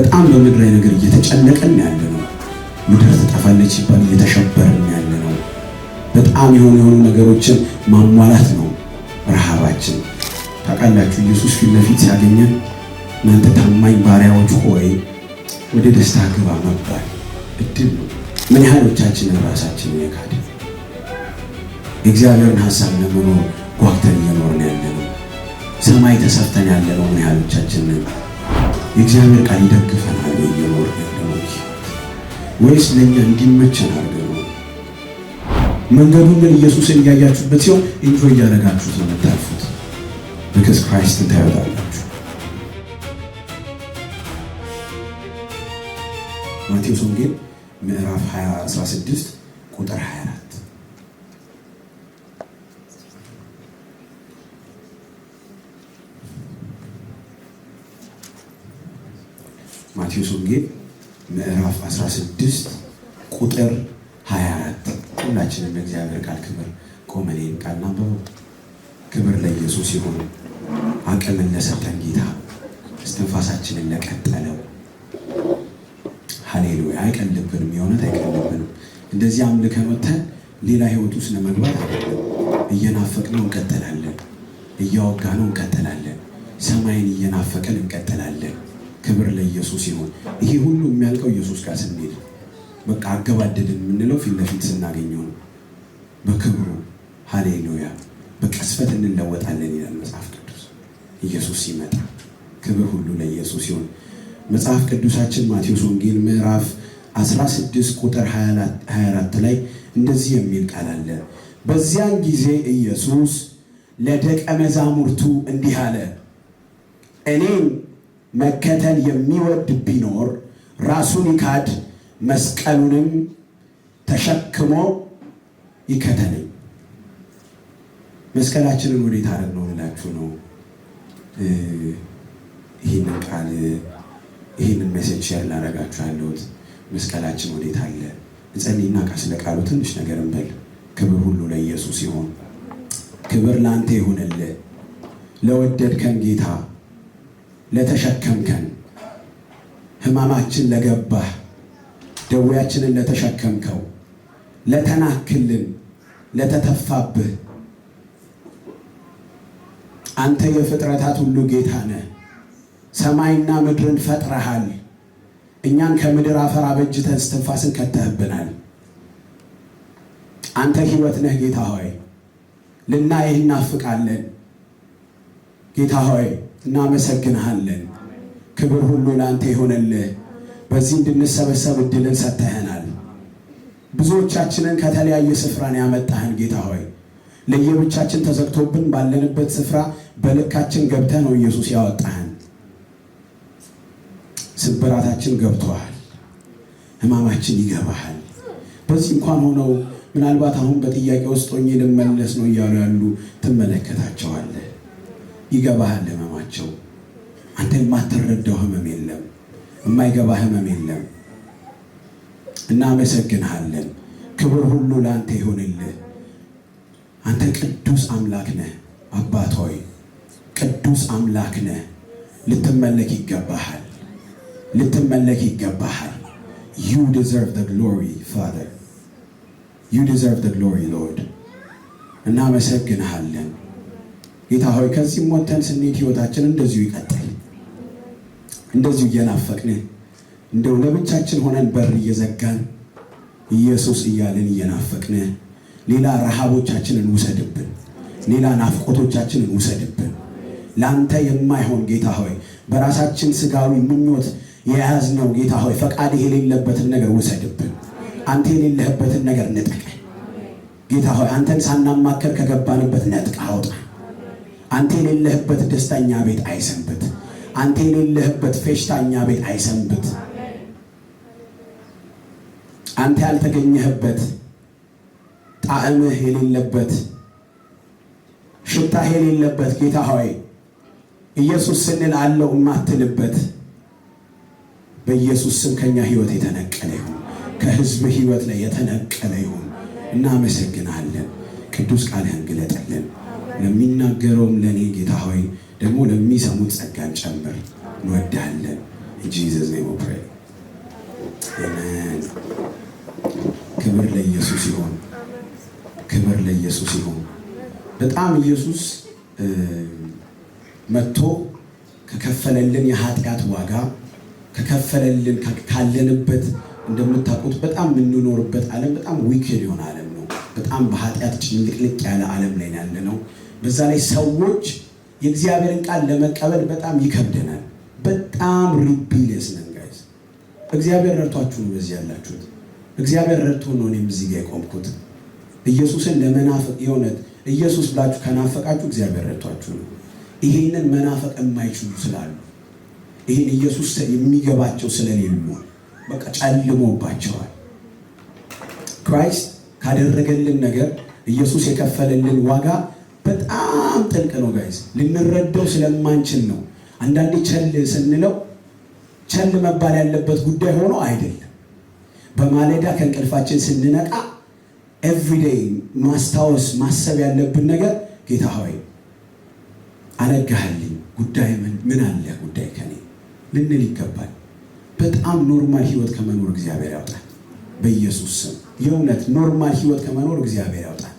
በጣም በምድራዊ ነገር እየተጨነቀን ያለ ነው። ምድር ትጠፋለች ሲባል እየተሸበርን ያለ ነው። በጣም የሆኑ ነገሮችን ማሟላት ነው ረሃባችን። ታውቃላችሁ ኢየሱስ ፊት ለፊት ሲያገኘን እናንተ ታማኝ ባሪያዎች ሆይ ወደ ደስታ ግባ መባል እድል ነው። ምን ያህሎቻችንን ራሳችንን የካድን የእግዚአብሔርን ሐሳብ ለመኖር ጓግተን እየኖርን ያለ ነው። ሰማይ ተሰፍተን ያለ ነው። ምን ያህሎቻችንን የእግዚአብሔር ቃል ይደግፈናል እየኖርን ያለ ነው ወይስ ለእኛ እንዲመቸን አድርገን ነው? መንገዱን ግን ኢየሱስን እያያችሁበት ሲሆን ኢንጆይ እያደረጋችሁት ነው የምታልፉት። because Christን ታዩታላችሁ። ማቴዎስ ወንጌል ምዕራፍ 16 ቁጥር 24 ማቴዎስ ወንጌል ምዕራፍ 16 ቁጥር 24 ሁላችንም ለእግዚአብሔር ቃል ክብር ቆመን ይህን ቃል እናንብበው። ክብር ለኢየሱስ ይሁን። አቅምን ለሰጠን ጌታ፣ እስትንፋሳችንን ለቀጠለው ሃሌሉያ። አይቀልብንም፣ የእውነት አይቀልብንም። እንደዚህ አምልከን ወተን ሌላ ህይወት ውስጥ ለመግባት አይደለም። እየናፈቅነው እንቀጥላለን፣ እያወጋነው እንቀጥላለን፣ ሰማይን እየናፈቅን እንቀጥላለን። ክብር ለኢየሱስ ይሁን። ይሄ ሁሉ የሚያልቀው ኢየሱስ ጋር ስንሄድ በቃ አገባደድን የምንለው ፊት ለፊት ስናገኘው ነው። በክብሩ ሃሌሉያ በቅስፈት እንለወጣለን ይላል መጽሐፍ ቅዱስ። ኢየሱስ ሲመጣ ክብር ሁሉ ለኢየሱስ ይሁን። መጽሐፍ ቅዱሳችን ማቴዎስ ወንጌል ምዕራፍ 16 ቁጥር 24 ላይ እንደዚህ የሚል ቃል አለ። በዚያን ጊዜ ኢየሱስ ለደቀ መዛሙርቱ እንዲህ አለ፣ እኔን መከተል የሚወድ ቢኖር ራሱን ይካድ፣ መስቀሉንም ተሸክሞ ይከተለኝ። መስቀላችንን ወዴት አደረግነው ልላችሁ ነው። ይህንን ቃል ይህንን ሜሴጅ ሼር ላደርጋችሁ ያለሁት መስቀላችን ወዴት አለ? እንጸልይና ስለ ቃሉ ትንሽ ነገር እንበል። ክብር ሁሉ ለኢየሱስ ይሁን። ክብር ለአንተ ይሁንልህ፣ ለወደድከን ጌታ፣ ለተሸከምከን፣ ሕማማችን ለገባህ፣ ደዌያችንን ለተሸከምከው፣ ለተናክልን፣ ለተተፋብህ አንተ የፍጥረታት ሁሉ ጌታ ነህ። ሰማይና ምድርን ፈጥረሃል። እኛን ከምድር አፈር አበጅተህ እስትንፋስን ከተህብናል። አንተ ሕይወት ነህ ጌታ ሆይ፣ ልናይህ እናፍቃለን። ጌታ ሆይ እናመሰግንሃለን። ክብር ሁሉ ለአንተ ይሆንልህ። በዚህ እንድንሰበሰብ እድልን ሰጥተኸናል። ብዙዎቻችንን ከተለያየ ስፍራን ያመጣህን ጌታ ሆይ ለየብቻችን ተዘግቶብን ባለንበት ስፍራ በልካችን ገብተህ ነው ኢየሱስ ያወጣህን። ስብራታችን ገብቶሃል፣ ሕማማችን ይገባሃል። በዚህ እንኳን ሆነው ምናልባት አሁን በጥያቄ ውስጥ ሆኜ ልመለስ ነው እያሉ ያሉ ትመለከታቸዋለህ። ይገባሃል ሕመማቸው። አንተ የማትረዳው ሕመም የለም፣ የማይገባ ሕመም የለም። እናመሰግንሃለን። ክብር ሁሉ ለአንተ ይሆንልህ። አንተ ቅዱስ አምላክ ነህ አባት ሆይ፣ ቅዱስ አምላክ ነህ። ልትመለክ ይገባሃል፣ ልትመለክ ይገባሃል። You deserve the glory, Father. You deserve the glory, Lord. እናመሰግንሃለን ጌታ ሆይ። ከዚህ ሞተን ስንሄድ ህይወታችን እንደዚሁ ይቀጥል፣ እንደዚሁ እየናፈቅንህ፣ እንደው ለብቻችን ሆነን በር እየዘጋን ኢየሱስ እያልን እየናፈቅንህ ሌላ ረሃቦቻችንን ውሰድብን፣ ሌላ ናፍቆቶቻችንን ውሰድብን። ለአንተ የማይሆን ጌታ ሆይ በራሳችን ስጋዊ ምኞት የያዝነው ጌታ ሆይ ፈቃድህ የሌለበትን ነገር ውሰድብን። አንተ የሌለህበትን ነገር ንጠቀን ጌታ ሆይ። አንተን ሳናማከር ከገባንበት ነጥቅ አውጣ። አንተ የሌለህበት ደስታኛ ቤት አይሰንብት። አንተ የሌለህበት ፌሽታኛ ቤት አይሰንብት። አንተ ያልተገኘህበት፣ ጣዕምህ የሌለበት፣ ሽታህ የሌለበት ጌታ ሆይ ኢየሱስ ስንል አለው እማትልበት በኢየሱስ ስም ከኛ ህይወት የተነቀለ ይሁን፣ ከህዝብ ህይወት ላይ የተነቀለ ይሁን። እናመሰግናለን። ቅዱስ ቃልህን ግለጥልን። ለሚናገረውም ለኔ ጌታ ሆይ ደግሞ ለሚሰሙት ጸጋን ጨምር። እንወዳለን። In Jesus name we pray. Amen. ክብር ለኢየሱስ ይሁን። ክብር ለኢየሱስ ይሁን። በጣም ኢየሱስ መጥቶ ከከፈለልን የኃጢአት ዋጋ ከከፈለልን ካለንበት እንደምታውቁት በጣም የምንኖርበት ዓለም በጣም ዊክድ የሆነ ዓለም ነው። በጣም በኃጢአት ጭንቅልቅ ያለ ዓለም ላይ ያለ ነው። በዛ ላይ ሰዎች የእግዚአብሔርን ቃል ለመቀበል በጣም ይከብደናል። በጣም ሪቢሊየስ ነን ጋይስ። እግዚአብሔር ረድቷችሁ ነው በዚህ ያላችሁት። እግዚአብሔር ረድቶ ነው እኔም እዚህ ጋር የቆምኩት። ኢየሱስን ለመናፈቅ የሆነት ኢየሱስ ብላችሁ ከናፈቃችሁ እግዚአብሔር ረድቷችሁ ነው። ይሄንን መናፈቅ የማይችሉ ስላሉ ይሄን ኢየሱስ የሚገባቸው ስለሌሉ በቃ ጨልሞባቸዋል። ክራይስት ካደረገልን ነገር ኢየሱስ የከፈለልን ዋጋ በጣም ጥልቅ ነው ጋይስ። ልንረዳው ስለማንችል ነው አንዳንዴ ቸል ስንለው ቸል መባል ያለበት ጉዳይ ሆኖ አይደለም። በማለዳ ከእንቅልፋችን ስንነቃ ኤቭሪዴይ ማስታወስ ማሰብ ያለብን ነገር ጌታ ሆይ አነጋህልኝ ጉዳይ ምን አለ ጉዳይ ከኔ ልንል ይገባል። በጣም ኖርማል ህይወት ከመኖር እግዚአብሔር ያውጣል በኢየሱስ ስም። የእውነት ኖርማል ህይወት ከመኖር እግዚአብሔር ያውጣል።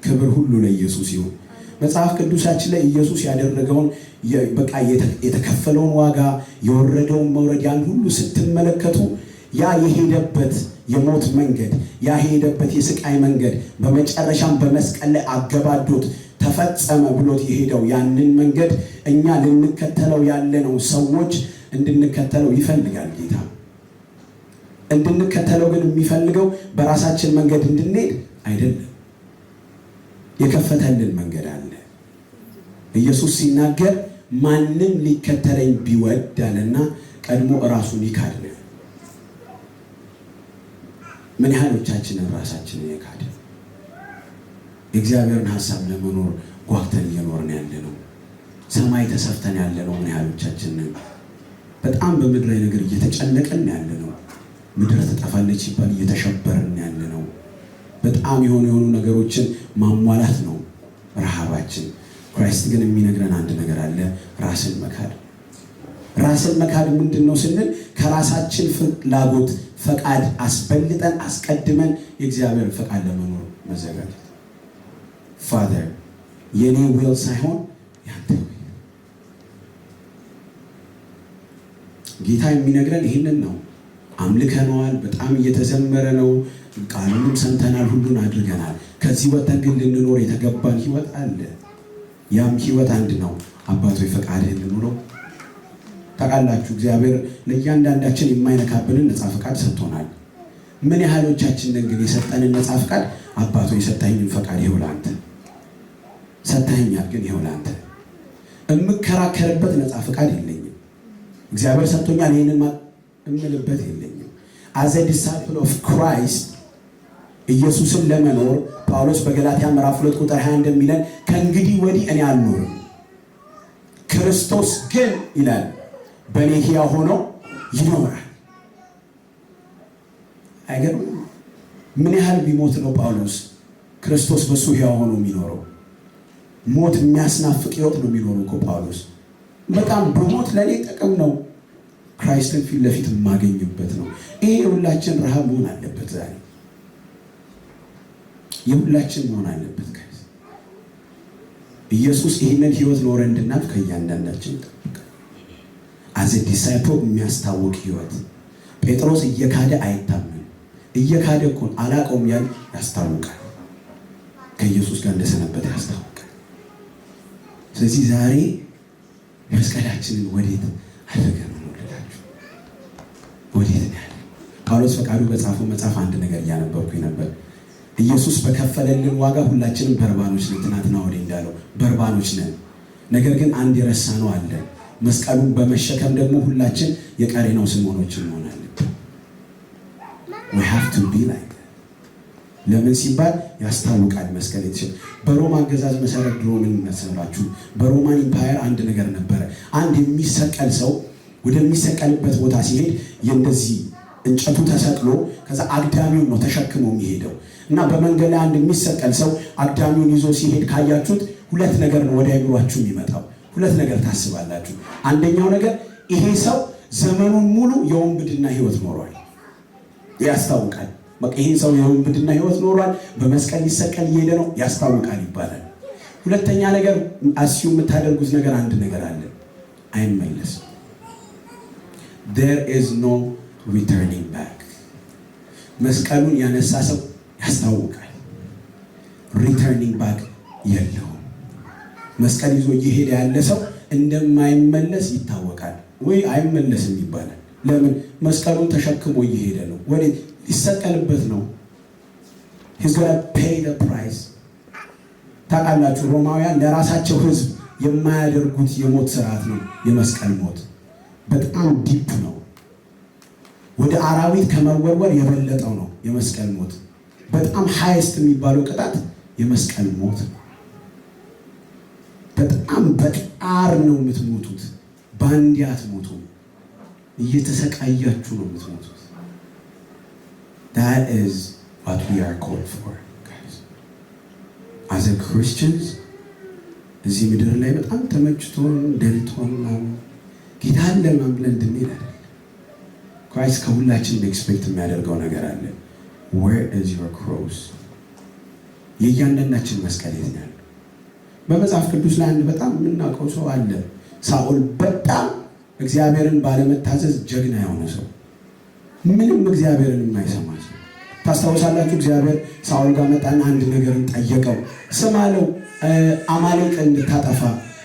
ክብር ሁሉ ለኢየሱስ ይሁን። መጽሐፍ ቅዱሳችን ላይ ኢየሱስ ያደረገውን በቃ የተከፈለውን ዋጋ የወረደውን መውረድ ያን ሁሉ ስትመለከቱ ያ የሄደበት የሞት መንገድ ያ የሄደበት የስቃይ መንገድ በመጨረሻም በመስቀል ላይ አገባዶት ተፈጸመ ብሎት የሄደው ያንን መንገድ እኛ ልንከተለው ያለነው ሰዎች እንድንከተለው ይፈልጋል ጌታ። እንድንከተለው ግን የሚፈልገው በራሳችን መንገድ እንድንሄድ አይደለም። የከፈተልን መንገድ አለ። ኢየሱስ ሲናገር ማንም ሊከተለኝ ቢወድ አለና ቀድሞ ራሱን ይካድ ነው። ምን ያህሎቻችንን ራሳችንን የካድን የእግዚአብሔርን ሐሳብ ለመኖር ጓግተን እየኖርን ያለነው ሰማይ ተሰፍተን ያለነው ምን ያህሎቻችንን በጣም በምድራዊ ነገር እየተጨነቀን ያለነው ምድር ትጠፋለች ሲባል እየተሸበርን ያለነው በጣም የሆኑ ነገሮችን ማሟላት ነው ረሃባችን። ክራይስት ግን የሚነግረን አንድ ነገር አለ፣ ራስን መካድ። ራስን መካድ ምንድነው ስንል ከራሳችን ፍላጎት ፈቃድ አስበልጠን አስቀድመን የእግዚአብሔር ፈቃድ ለመኖር መዘጋጀት። ፋዘር የኔ ዊል ሳይሆን ያንተ ዊል። ጌታ የሚነግረን ይህንን ነው። አምልከነዋል፣ በጣም እየተዘመረ ነው፣ ቃሉንም ሰምተናል፣ ሁሉን አድርገናል። ከዚህ ወጥተን ግን ልንኖር የተገባን ህይወት አለ። ያም ህይወት አንድ ነው። አባቶ ፈቃድህን ልኑረው። ታውቃላችሁ እግዚአብሔር ለእያንዳንዳችን የማይነካብንን ነፃ ፈቃድ ሰጥቶናል። ምን ያህሎቻችንን ግን የሰጠንን ነፃ ፈቃድ አባቶ የሰጠኝን ፈቃድ ይኸው ላንተ ሰጥተኸኛል፣ ግን ይኸው ላንተ የምከራከርበት ነፃ ፈቃድ የለኝም። እግዚአብሔር ሰጥቶኛል ይህንን እምልበት የለኝም። as a disciple of Christ ኢየሱስን ለመኖር ጳውሎስ በገላትያ ምዕራፍ 2 ቁጥር 20 እንደሚለን ከእንግዲህ ወዲህ እኔ አልኖርም ክርስቶስ ግን ይላል በእኔ ሕያው ሆኖ ይኖራል። አይገርም? ምን ያህል ቢሞት ነው ጳውሎስ ክርስቶስ በሱ ሕያው ሆኖ የሚኖረው? ሞት የሚያስናፍቅ ሕይወት ነው የሚኖረው እኮ ጳውሎስ። በጣም በሞት ለኔ ጥቅም ነው፣ ክራይስትን ፊት ለፊት የማገኝበት ነው። ይሄ የሁላችን ረሃብ መሆን አለበት። ዛሬ የሁላችን መሆን አለበት። ኢየሱስ ይህንን ሕይወት ኖረ እንድናልፍ ከእያንዳንዳችን ይጠብቃል። አዘ ዲሳይፕል የሚያስታውቅ ሕይወት። ጴጥሮስ እየካደ አይታመንም። እየካደ እኮ አላውቀውም ያል ያስታውቃል። ከኢየሱስ ጋር እንደሰነበተ ያስታውቃል። ስለዚህ ዛሬ መስቀላችንን ወዴት አድርገን ነው ወደዳችሁ? ወዴት ነው ያለ? ጳውሎስ ፈቃዱ በጻፈው መጽሐፍ አንድ ነገር እያነበብኩኝ ነበር። ኢየሱስ በከፈለልን ዋጋ ሁላችንም በርባኖች ነን። ትናንትና ወደ እንዳለው በርባኖች ነን። ነገር ግን አንድ የረሳነው አለ። መስቀሉን በመሸከም ደግሞ ሁላችን የቀሬናው ስምዖኖች እንሆናለን። we have to be like that። ለምን ሲባል ያስታውቃል። መስቀል የተሸከመ በሮማ አገዛዝ መሰረት ድሮ ምን መሰላችሁ? በሮማን ኢምፓየር አንድ ነገር ነበረ። አንድ የሚሰቀል ሰው ወደሚሰቀልበት ቦታ ሲሄድ እንደዚህ እንጨቱ ተሰቅሎ ከዛ አግዳሚውን ነው ተሸክሞ የሚሄደው እና በመንገድ ላይ አንድ የሚሰቀል ሰው አግዳሚውን ይዞ ሲሄድ ካያችሁት ሁለት ነገር ነው ወደ አይምሯችሁ የሚመጣው። ሁለት ነገር ታስባላችሁ። አንደኛው ነገር ይሄ ሰው ዘመኑን ሙሉ የወንብድና ህይወት ኖሯል። ያስታውቃል። በቃ ይሄ ሰው የወንብድና ህይወት ኖሯል፣ በመስቀል ሊሰቀል እየሄደ ነው ያስታውቃል ይባላል። ሁለተኛ ነገር አስዩ የምታደርጉት ነገር አንድ ነገር አለ፣ አይመለስም። there is no returning back። መስቀሉን ያነሳ ሰው ያስታውቃል፣ returning back የለውም። መስቀል ይዞ እየሄደ ያለ ሰው እንደማይመለስ ይታወቃል። ወይ አይመለስም ይባላል። ለምን? መስቀሉን ተሸክሞ እየሄደ ነው፣ ወዴት? ሊሰቀልበት ነው። he's gonna pay the price። ታውቃላችሁ ሮማውያን ለራሳቸው ህዝብ የማያደርጉት የሞት ስርዓት ነው የመስቀል ሞት። በጣም ዲፕ ነው። ወደ አራዊት ከመወርወር የበለጠው ነው የመስቀል ሞት። በጣም ሃይስት የሚባለው ቅጣት የመስቀል ሞት ነው። በጣም በጣር ነው የምትሞቱት። ባንዲ አትሞቱም፣ እየተሰቃያችሁ ነው የምትሞቱት። that is what we are called for guys as a Christians። እዚህ ምድር ላይ በጣም ተመችቶን ደልቶን ጌታን ለማምለክ እንድንሄድ አይደለም። ክራይስት ከሁላችን ኤክስፔክት የሚያደርገው ነገር አለ። where is your cross? የእያንዳንዳችን መስቀል የት ነው? በመጽሐፍ ቅዱስ ላይ አንድ በጣም የምናውቀው ሰው አለ። ሳኦል በጣም እግዚአብሔርን ባለመታዘዝ ጀግና የሆነ ሰው፣ ምንም እግዚአብሔርን የማይሰማ ሰው። ታስታውሳላችሁ? እግዚአብሔር ሳኦል ጋር መጣና አንድ ነገርን ጠየቀው። ስም አለው፣ አማሌቅን እንድታጠፋ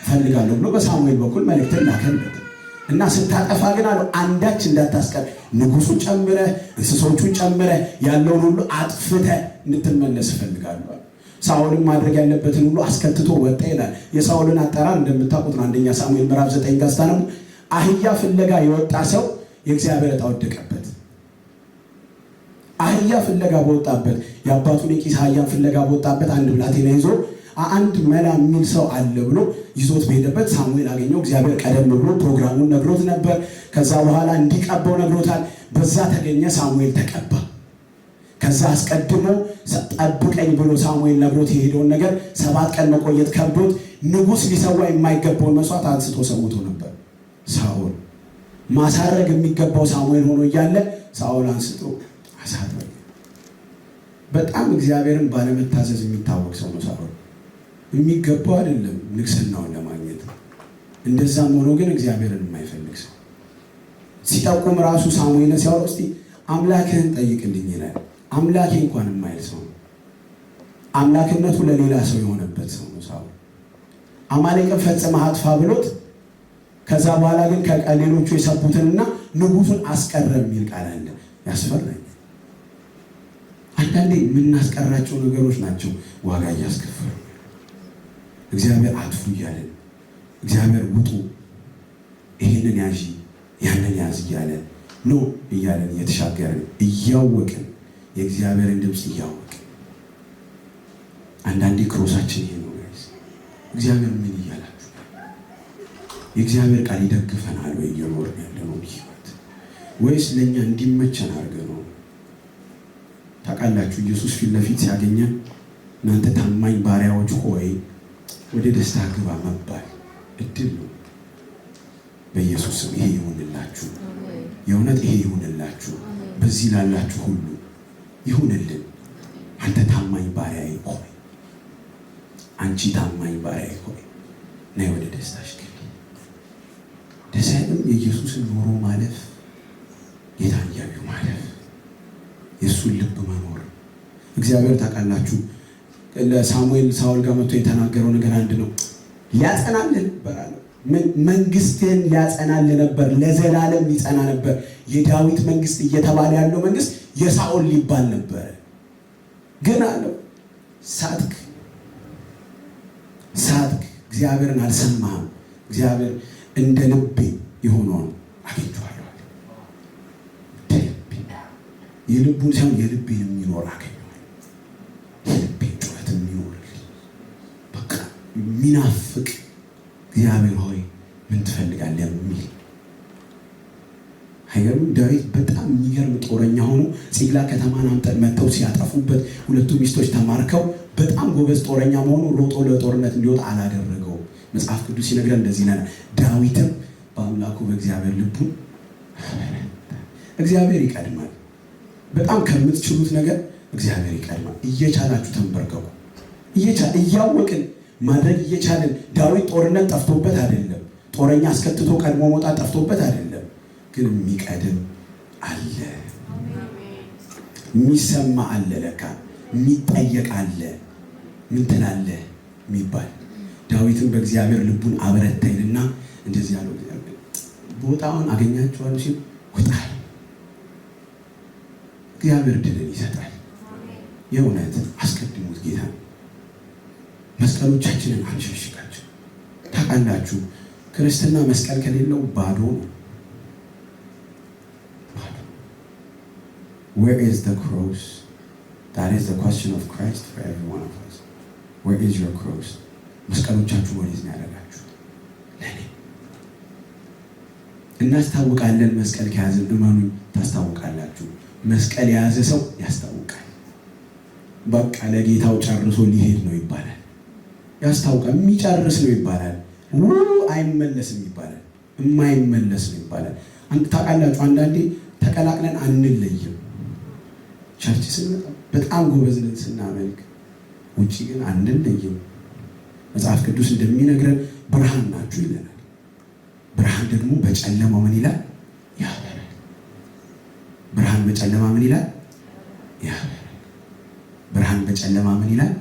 ፈልጋለሁ ብሎ በሳሙኤል በኩል መልእክትን ላከለት እና ስታጠፋ ግን አለው አንዳች እንዳታስቀር፣ ንጉሱን ጨምረህ እንስሶቹን ጨምረህ ያለውን ሁሉ አጥፍተህ እንድትመለስ እፈልጋለሁ። ሳኦልን ማድረግ ያለበትን ሁሉ አስከትቶ ወጣ ይላል። የሳኦልን አጠራር እንደምታውቁት ነው። አንደኛ ሳሙኤል ምዕራፍ 9 ጋር ስታነቡ አህያ ፍለጋ የወጣ ሰው የእግዚአብሔር ዕጣ ወደቀበት። አህያ ፍለጋ በወጣበት የአባቱን የቂስ አህያን ፍለጋ በወጣበት አንድ ብላቴና ይዞ አንድ መላ የሚል ሰው አለ ብሎ ይዞት በሄደበት ሳሙኤል አገኘው። እግዚአብሔር ቀደም ብሎ ፕሮግራሙን ነግሮት ነበር። ከዛ በኋላ እንዲቀባው ነግሮታል። በዛ ተገኘ፣ ሳሙኤል ተቀባ። ከዛ አስቀድሞ ጠብቀኝ ብሎ ሳሙኤል ነግሮት የሄደውን ነገር 7 ቀን መቆየት ከብዶት ንጉሥ ሊሰዋ የማይገባውን መስዋዕት አንስቶ ሰውቶ ነበር። ሳኦል ማሳረግ የሚገባው ሳሙኤል ሆኖ እያለ ሳኦል አንስቶ አሳረገ። በጣም እግዚአብሔርን ባለመታዘዝ የሚታወቅ ሰው ነው ሳኦል። የሚገባው አይደለም ንግስናውን ለማግኘት። እንደዛም ሆኖ ግን እግዚአብሔርን የማይፈልግ ሰው ሲጠቁም ራሱ ሳሙኤልን ሲያወራ እስቲ አምላክህን ጠይቅልኝ ይላል። አምላኬ እንኳን የማይል ሰው ነው። አምላክነቱ ለሌላ ሰው የሆነበት ሰው ነው ሳኦል። አማሌቅን ፈጽመህ አጥፋ ብሎት ከዛ በኋላ ግን ከሌሎቹ የሰቡትንና ንጉሱን አስቀረ የሚል ቃል አለ። ያስፈራል። አንዳንዴ የምናስቀራቸው ነገሮች ናቸው ዋጋ እያስከፈሉ። እግዚአብሔር አጥፉ እያለን፣ እግዚአብሔር ውጡ፣ ይህንን ያዥ ያንን ያዝ እያለ ነው እያለን እየተሻገርን እያወቅን የእግዚአብሔርን ድምፅ እያወቅን አንዳንዴ ክሮሳችን ይሄ ነው ጋይስ። እግዚአብሔር ምን እያላችሁ? የእግዚአብሔር ቃል ይደግፈናል ወይ እየኖርን ያለነው ህይወት? ወይስ ለእኛ እንዲመቸን አድርገን ነው? ታውቃላችሁ ኢየሱስ ፊት ለፊት ሲያገኘን እናንተ ታማኝ ባሪያዎች ሆይ ወደ ደስታ ግባ መባል እድል ነው። በኢየሱስ ስም ይሄ ይሁንላችሁ። የእውነት ይሄ ይሁንላችሁ። በዚህ ላላችሁ ሁሉ ይሁንልን። አንተ ታማኝ ባሪያዬ ሆይ፣ አንቺ ታማኝ ባሪያዬ ሆይ ነይ ወደ ደስታሽ ግቢ። ደስ ያለም የኢየሱስን ኖሮ ማለፍ፣ ጌታን እያዩ ማለፍ፣ የእሱን ልብ መኖር። እግዚአብሔር ታውቃላችሁ ለሳሙኤል ሳኦል ጋር መጥቶ የተናገረው ነገር አንድ ነው። ሊያጸናልን ነበር አለ። መንግስትን ሊያጸናልን ነበር፣ ለዘላለም ሊጸና ነበር። የዳዊት መንግስት እየተባለ ያለው መንግስት የሳኦል ሊባል ነበር። ግን አለው ሳትክ፣ እግዚአብሔርን አልሰማህም። እግዚአብሔር እንደ ልቤ የሆነውን አግኝቼዋለሁ። የልቡን ሳይሆን የልቤን የሚኖር አገኘዋለሁ። የልቤን ጩኸት የሚኖር በቃ የሚናፍቅ እግዚአብሔር ሆይ ምን ትፈልጋለህ የሚል አይገርም? ዳዊት በጣም የሚገርም ጦረኛ ሆኖ ሲግላ ከተማን መጥተው ሲያጠፉበት ሁለቱ ሚስቶች ተማርከው በጣም ጎበዝ ጦረኛ መሆኑ ሮጦ ለጦርነት እንዲወጣ አላደረገው። መጽሐፍ ቅዱስ ሲነግረን እንደዚህ ነው። ዳዊትም በአምላኩ በእግዚአብሔር ልቡን እግዚአብሔር ይቀድማል። በጣም ከምትችሉት ነገር እግዚአብሔር ይቀድማል። እየቻላችሁ ተንበርከኩ። እያወቅን ማድረግ እየቻልን ዳዊት ጦርነት ጠፍቶበት አይደለም፣ ጦረኛ አስከትቶ ቀድሞ መውጣት ጠፍቶበት አይደለም። ግን የሚቀድም አለ፣ የሚሰማ አለ፣ ለካ የሚጠየቅ አለ። ምን ትላለህ የሚባል ዳዊትን በእግዚአብሔር ልቡን አበረታይልና እንደዚህ ያለው ቦታውን አገኛችኋለሁ ሲል ወጣል። እግዚአብሔር ድልን ይሰጣል። የእውነት አስቀድሙት ጌታ። መስቀሎቻችንን አንሸሽጋቸው። ታውቃላችሁ ክርስትና መስቀል ከሌለው ባዶ ነው። Where is the cross? That is the question of Christ for every one of us. Where is your cross? መስቀሎቻችሁ ወዴት ነው ያደረጋችሁት? ለኔ እናስታውቃለን። መስቀል ከያዝን እመኑኝ ታስታውቃላችሁ። መስቀል የያዘ ሰው ያስታውቃል። በቃ ለጌታው ጨርሶ ሊሄድ ነው ይባላል። ያስታውቃል። የሚጨርስ ነው ይባላል። አይመለስም ይባላል። የማይመለስ ነው ይባላል። ታውቃላችሁ አንዳንዴ ተቀላቅለን አንለይም። ቸርች ስንመጣ በጣም ጎበዝ ነን ስናመልክ፣ ውጪ ግን አንለይም። መጽሐፍ ቅዱስ እንደሚነግረን ብርሃን ናችሁ ይለናል። ብርሃን ደግሞ በጨለማው ምን ይላል? ያበራል። ብርሃን በጨለማ ምን ይላል? ያበራል። ብርሃን በጨለማ ምን ይላል?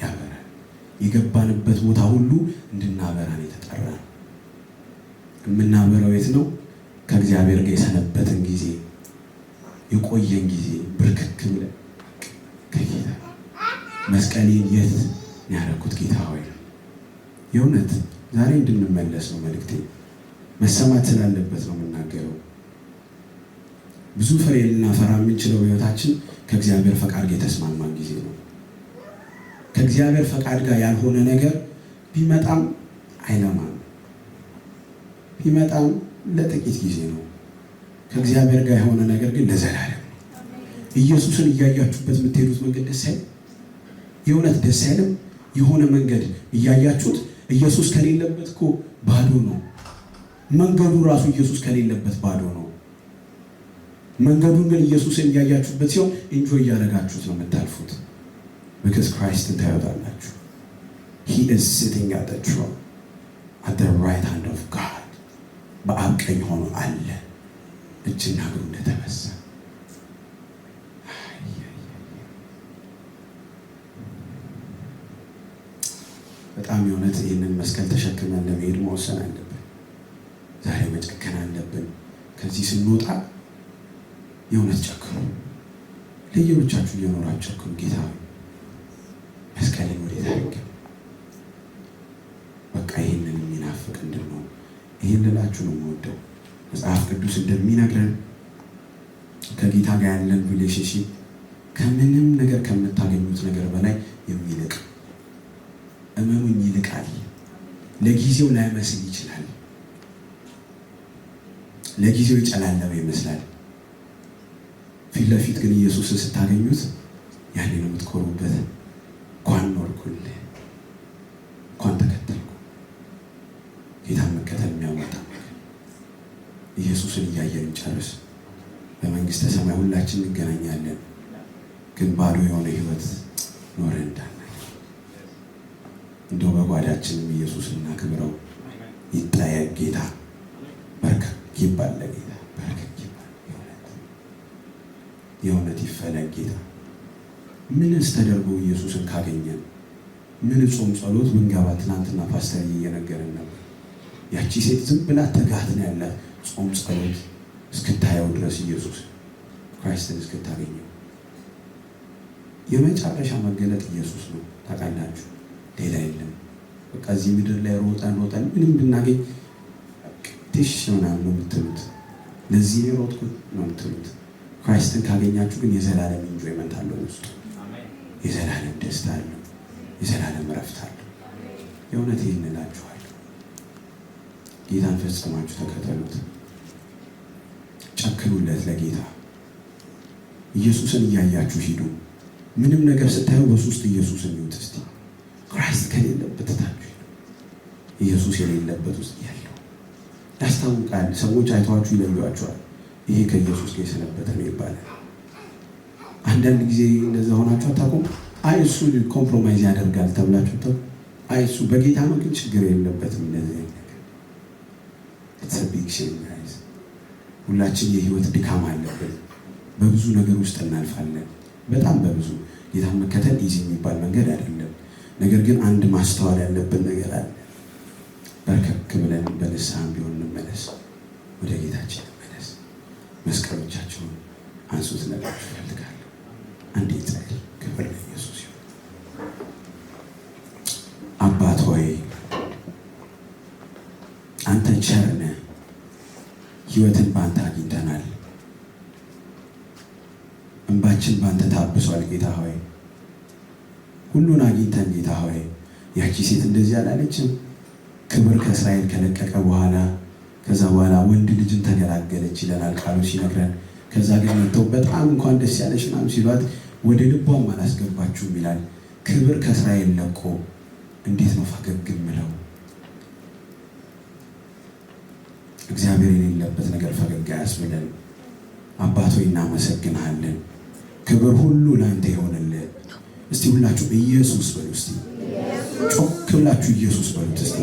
ያበራል። የገባንበት ቦታ ሁሉ እንድናበራን የተጠራ ነው። የምናበራው የት ነው? ከእግዚአብሔር ጋር የሰነበትን ጊዜ፣ የቆየን ጊዜ ብርክክ ብለን ከጌታ መስቀሌን የት ያደረኩት ጌታ ሆይ። የእውነት ዛሬ እንድንመለስ ነው መልእክቴ። መሰማት ስላለበት ነው የምናገረው። ብዙ ፍሬ ልናፈራ የምንችለው ህይወታችን ከእግዚአብሔር ፈቃድ ጋር የተስማማን ጊዜ ነው። ከእግዚአብሔር ፈቃድ ጋር ያልሆነ ነገር ቢመጣም አይለማም። ቢመጣም ለጥቂት ጊዜ ነው። ከእግዚአብሔር ጋር የሆነ ነገር ግን ለዘላለም ነው። ኢየሱስን እያያችሁበት የምትሄዱት መንገድ ደስ አይልም? የእውነት ደስ አይልም? የሆነ መንገድ እያያችሁት ኢየሱስ ከሌለበት እኮ ባዶ ነው። መንገዱ ራሱ ኢየሱስ ከሌለበት ባዶ ነው። መንገዱን ግን ኢየሱስን እያያችሁበት ሲሆን ኢንጆይ እያደረጋችሁት ነው የምታልፉት። because Chrisትን ታዩታላችሁ። he is sitting at the throne at the right hand of God። በአብ ቀኝ ሆኖ አለ፣ እጅና እግሩ እንደተበሳ። በጣም የእውነት ይህንን መስቀል ተሸክመን ለመሄድ መወሰን አለብን። ዛሬ መጨከን አለብን። ከዚህ ስንወጣ የእውነት ጨክኑ። ለየብቻችሁ እየኖራችሁ ጨክኑ። ጌታ መስቀሌን ወዴት አድርጌ በቃ ይህንን የሚናፍቅ እንድንሆን ይህን ልላችሁ ነው የምወደው። መጽሐፍ ቅዱስ እንደሚነግረን ከጌታ ጋር ያለን ሪሌሽንሺፕ ከምንም ነገር ከምታገኙት ነገር በላይ የሚልቅ፣ እመኑኝ ይልቃል። ለጊዜው ላይመስል ይችላል። ለጊዜው የጨላለመ ይመስላል። ፊት ለፊት ግን ኢየሱስን ስታገኙት ያኔ ነው የምትኮሩበት። እንኳን ኖርኩልህ፣ እንኳን ተከተልኩ። ጌታን መከተል የሚያወጣ ኢየሱስን እያየን ጨርስ። በመንግስተ ሰማይ ሁላችን እንገናኛለን። ግን ባዶ የሆነ ህይወት ኖረ እንዳናይ እንደው በጓዳችንም ኢየሱስን እናክብረው። ይጠየቅ ጌታ፣ በርከክ ይባል ለጌታ፣ በርከክ ይባል። የእውነት ይፈለግ ጌታ። ምንስ ተደርጎ ኢየሱስን ካገኘን ምን ጾም ጸሎት ብንገባ? ትናንትና ፓስተር እየነገረን ነበር። ያቺ ሴት ዝም ብላ ተጋት ነው ያላት ጾም ጸሎት እስክታየው ድረስ ኢየሱስ ክራይስትን እስክታገኘው። የመጨረሻ መገለጥ ኢየሱስ ነው። ታውቃላችሁ፣ ሌላ የለም። በቃ እዚህ ምድር ላይ ሮጠን ምንም ብናገኝ ትሽ ምናምን ነው የምትሉት። ለዚህ ሮጥኩት ነው የምትሉት። ክራይስትን ካገኛችሁ ግን የዘላለም ኢንጆይመንት አለው ውስጡ። የዘላለም ደስታ አለው። የዘላለም እረፍት አለው። የእውነት ይህን እላችኋለሁ። ጌታን ፈጽማችሁ ተከተሉት። ጨክኑለት ለጌታ። ኢየሱስን እያያችሁ ሂዱ። ምንም ነገር ስታዩ በሱ ውስጥ ኢየሱስን ይዩት እስቲ። ክራይስት ከሌለበት ታችሁ ኢየሱስ የሌለበት ውስጥ ያለው ያስታውቃል። ሰዎች አይተዋችሁ ይለዩዋቸዋል። ይሄ ከኢየሱስ ጋር የሰነበተ ነው ይባላል። አንዳንድ ጊዜ እንደዛ ሆናችሁ አታውቁም? አይ እሱ ኮምፕሮማይዝ ያደርጋል ተብላችሁ ተው፣ አይ እሱ በጌታ ነው ግን ችግር የለበትም። እንደዚህ ነገር it's a big shame guys። ሁላችን የህይወት ድካም አለብን። በብዙ ነገር ውስጥ እናልፋለን። በጣም በብዙ ጌታን መከተል ኢዚ የሚባል መንገድ አይደለም። ነገር ግን አንድ ማስተዋል ያለብን ነገር አለ። በርከክ ብለን በንስሐም ቢሆን እንመለስ፣ ወደ ጌታችን እንመለስ። መስቀሎቻችሁን አንሱት ነግራችሁ እፈልጋለሁ። አንዴ ጸልይ። ክብር ለኢየሱስ ይሁን። አባት ሆይ አንተ ቸር ነህ። ህይወትን በአንተ አግኝተናል። እንባችን በአንተ ታብሷል። ጌታ ሆይ ሁሉን አግኝተን ጌታ ሆይ ያቺ ሴት እንደዚህ አላለችም? ክብር ከእስራኤል ከለቀቀ በኋላ ከዛ በኋላ ወንድ ልጅን ተገላገለች ይለናል ቃሉ ሲነግረን። ከዛ ግን መጥተው በጣም እንኳን ደስ ያለሽ ምናምን ሲሏት ወደ ልቧም አላስገባችሁም ይላል። ክብር ከእስራኤል ለቆ እንዴት ነው ፈገግ የምለው? እግዚአብሔር የሌለበት ነገር ፈገግ አያስብለን። አባት ሆይ እናመሰግንሃለን። ክብር ሁሉ ለአንተ ይሆንልህ። እስቲ ሁላችሁ ኢየሱስ በሉ። እስቲ ጮክ ብላችሁ ኢየሱስ በሉት። እስቲ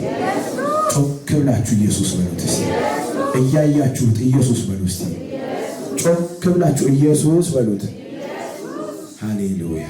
ጮክ ብላችሁ ኢየሱስ በሉት። እስቲ እያያችሁት ኢየሱስ በሉ። እስቲ ጮክ ብላችሁ ኢየሱስ በሉት። ሃሌሉያ